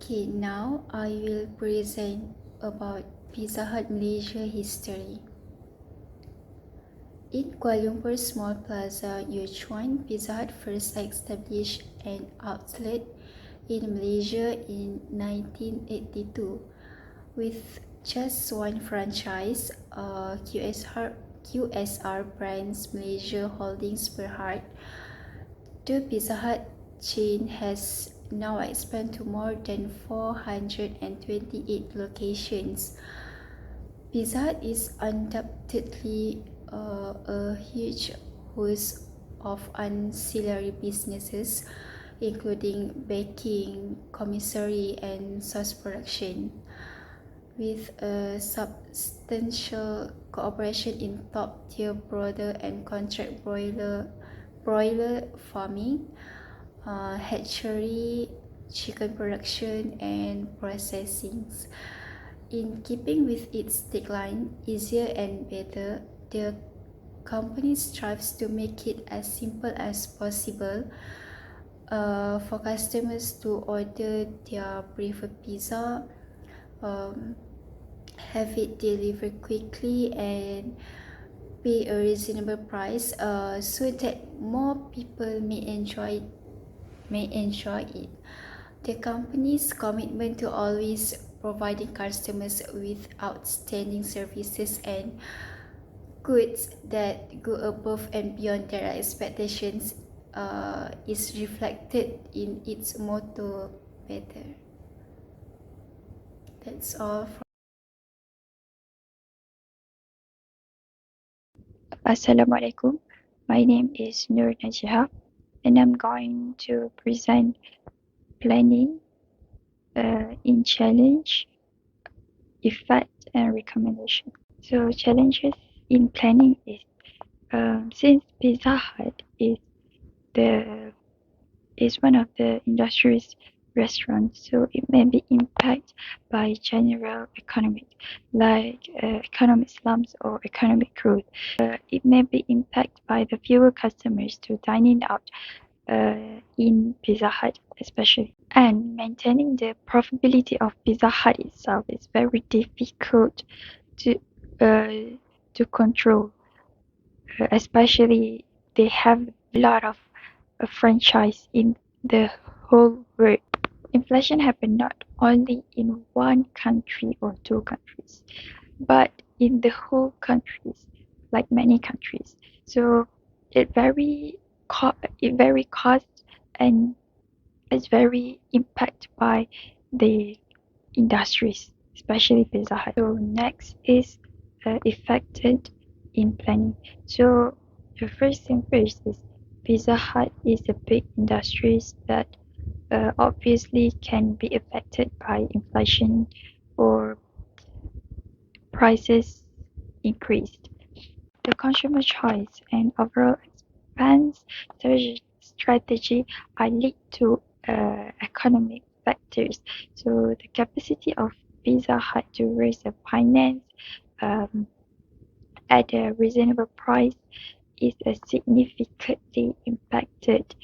Okay, now I will present about Pizza Hut Malaysia history. In Kuala Lumpur Small Plaza, Yuchuan, Pizza Hut first established an outlet in Malaysia in 1982 with just one franchise, QSR Brands Malaysia Holdings Berhad. The Pizza Hut chain has now expanded to more than 428 locations. Pizza Hut is undoubtedly a huge host of ancillary businesses, including baking, commissary, and sauce production, with a substantial cooperation in top-tier broiler and contract broiler farming, hatchery, chicken production, and processing. In keeping with its tagline, easier and better, the company strives to make it as simple as possible for customers to order their preferred pizza, have it delivered quickly, and pay a reasonable price, so that more people may enjoy it. The company's commitment to always providing customers with outstanding services and goods that go above and beyond their expectations is reflected in its motto, better. That's all. Assalamualaikum. My name is NAJIHAH, and I'm going to present planning in challenge, effect, and recommendation. So challenges in planning is since Pizza Hut is one of the industry's restaurants, so it may be impacted by general economic, like economic slumps or economic growth. It may be impacted by the fewer customers to dining out in Pizza Hut especially. And maintaining the profitability of Pizza Hut itself is very difficult to control, especially they have a lot of franchise in the whole world. Inflation happened not only in one country or two countries, but in the whole countries, like many countries. So it very cost and it's very impacted by the industries, especially Pizza Hut. So next is affected in planning. So the first thing first is Pizza Hut is a big industries that obviously can be affected by inflation or prices increased. The consumer choice and overall expense strategy are linked to economic factors. So the capacity of Pizza Hut to raise the finance at a reasonable price is significantly impacted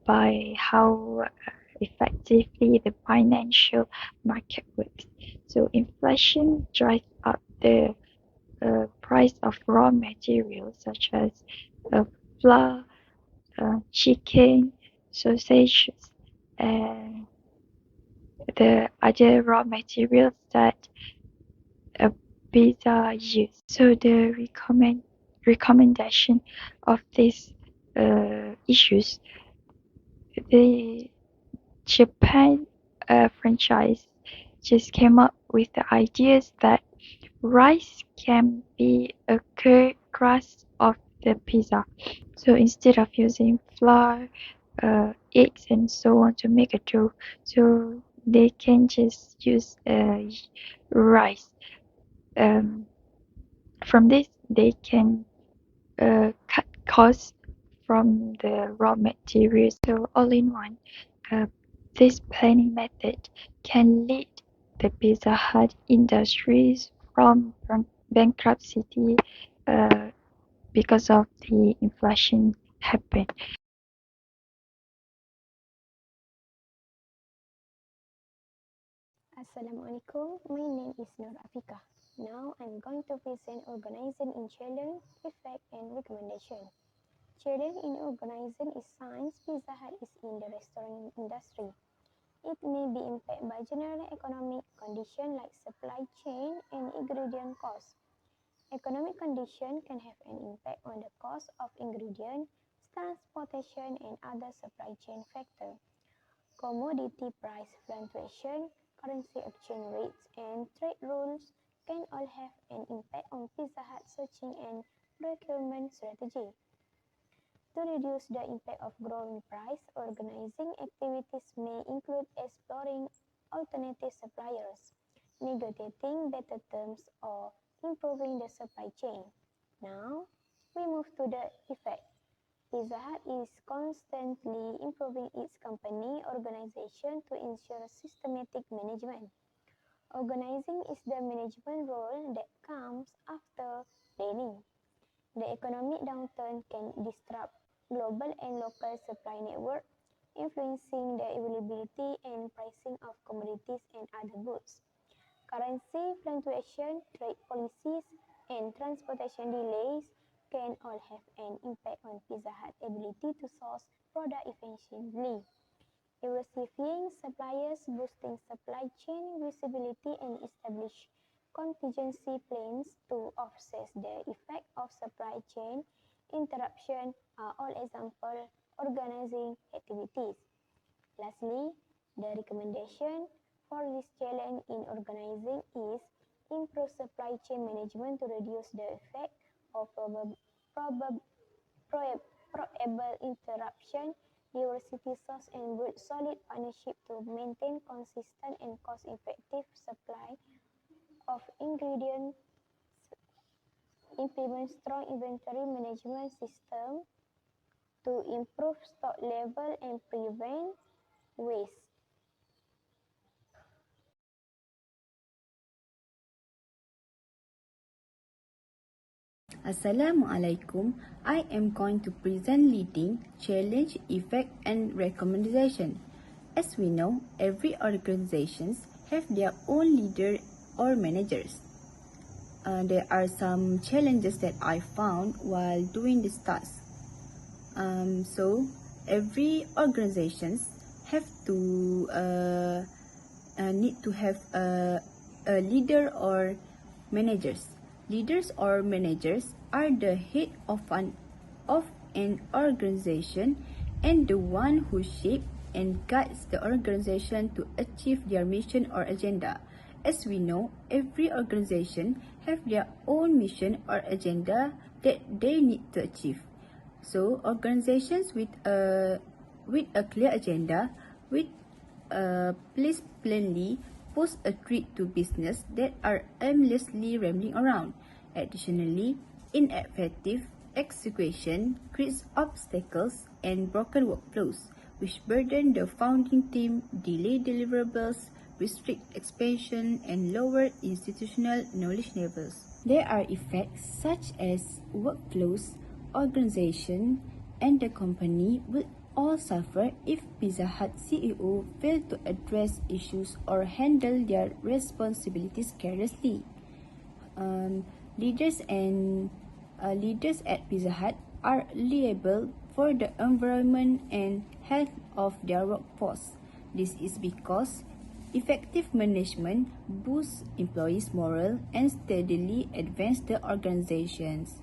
by how effectively the financial market works. So inflation drives up the price of raw materials such as flour, chicken, sausages, and the other raw materials that a pizza use. So the recommendation of these issues, the Japan franchise just came up with the ideas that rice can be a crust of the pizza. So instead of using flour, eggs, and so on to make a dough, so they can just use rice. From this, they can cut costs from the raw materials. So all in one, this planning method can lead the Pizza Hut industries from bankruptcy because of the inflation happened. Assalamualaikum, my name is AFIQAH. Now I'm going to present organizing in challenge, effect and recommendation. Challenge in organizing is science. Pizza Hut is in the restaurant industry. It may be impacted by general economic conditions like supply chain and ingredient costs. Economic conditions can have an impact on the cost of ingredients, transportation and other supply chain factors. Commodity price fluctuation, currency exchange rates, and trade rules can all have an impact on Pizza Hut sourcing and procurement strategy. To reduce the impact of growing price, organizing activities may include exploring alternative suppliers, negotiating better terms, or improving the supply chain. Now, we move to the effect. Pizza Hut is constantly improving its company organization to ensure systematic management. Organizing is the management role that comes after planning. The economic downturn can disrupt global and local supply network, influencing the availability and pricing of commodities and other goods. Currency fluctuation, trade policies, and transportation delays can all have an impact on Pizza Hut's ability to source product efficiently. Diversifying suppliers, boosting supply chain visibility, and establish contingency plans to offset the effect of supply chain interruption are all example organizing activities. Lastly, the recommendation for this challenge in organizing is improve supply chain management to reduce the effect of probable interruption, diversity source and build solid partnership to maintain consistent and cost-effective supply of ingredients, implement strong inventory management system to improve stock level and prevent waste. Assalamualaikum. I am going to present leading, challenge, effect and recommendation. As we know, every organization have their own leader or managers. There are some challenges that I found while doing this task. So every organization have to need to have a leader or managers. Leaders or managers are the head of an organization and the one who shape and guides the organization to achieve their mission or agenda. As we know, every organization have their own mission or agenda that they need to achieve. So organizations with a clear agenda with place plainly pose a threat to business that are aimlessly rambling around. Additionally, ineffective execution creates obstacles and broken workflows, which burden the founding team, delay deliverables, restrict expansion, and lower institutional knowledge levels. There are effects such as workflows, organization, and the company will all suffer if Pizza Hut CEO fail to address issues or handle their responsibilities carelessly. Leaders at Pizza Hut are liable for the environment and health of their workforce. This is because effective management boosts employees' morale and steadily advances the organizations.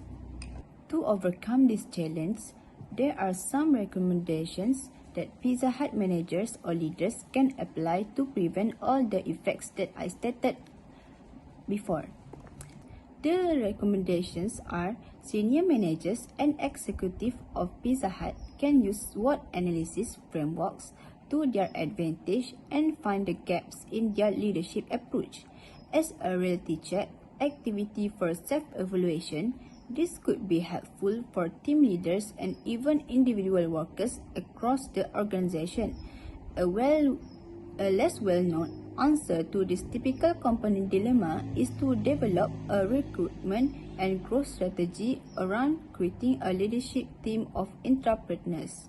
To overcome this challenge, there are some recommendations that Pizza Hut managers or leaders can apply to prevent all the effects that I stated before. The recommendations are senior managers and executives of Pizza Hut can use SWOT analysis frameworks to their advantage and find the gaps in their leadership approach. As a reality check activity for self-evaluation, this could be helpful for team leaders and even individual workers across the organization. A less well-known answer to this typical company dilemma is to develop a recruitment and growth strategy around creating a leadership team of entrepreneurs.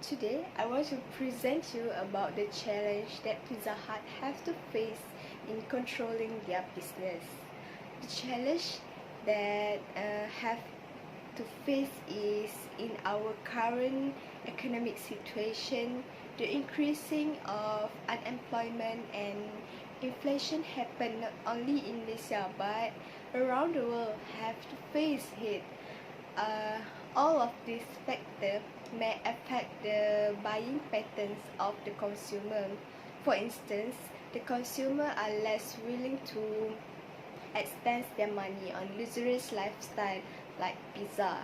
Today, I want to present you about the challenge that Pizza Hut have to face in controlling their business. The challenge that have to face is in our current economic situation, the increasing of unemployment and inflation happen not only in Malaysia but around the world have to face it. All of these factors may affect the buying patterns of the consumer. For instance, the consumer are less willing to expend their money on luxurious lifestyle like pizza.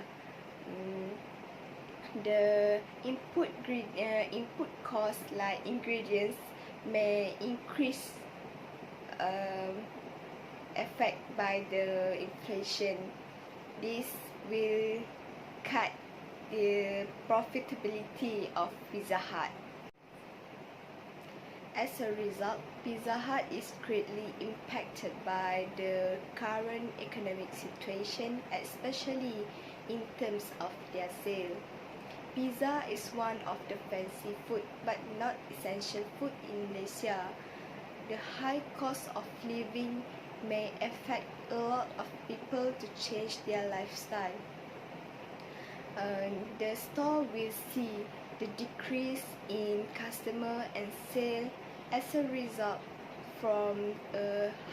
The input costs like ingredients may increase, affect by the inflation. This will cut the profitability of Pizza Hut. As a result, Pizza Hut is greatly impacted by the current economic situation, especially in terms of their sale. Pizza is one of the fancy food but not essential food in Malaysia. The high cost of living may affect a lot of people to change their lifestyle. The store will see the decrease in customer and sale as a result from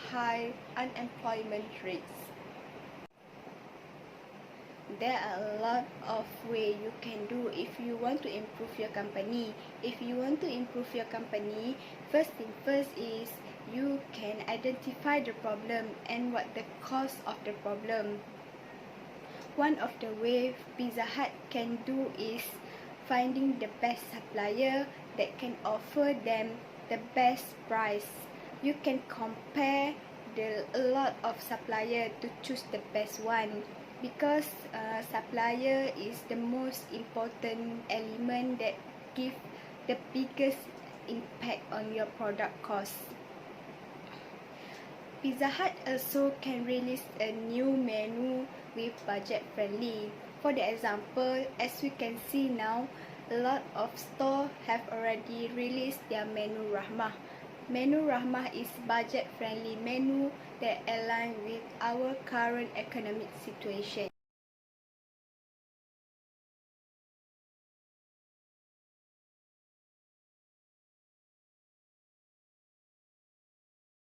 high unemployment rates. There are a lot of ways you can do if you want to improve your company. If you want to improve your company, first thing first is you can identify the problem and what the cause of the problem. One of the ways Pizza Hut can do is finding the best supplier that can offer them the best price. You can compare a lot of supplier to choose the best one, because supplier is the most important element that give the biggest impact on your product cost. Pizza Hut also can release a new menu with budget friendly. For the example, as we can see now, a lot of stores have already released their menu Rahmah. Menu Rahmah is budget friendly menu that align with our current economic situation.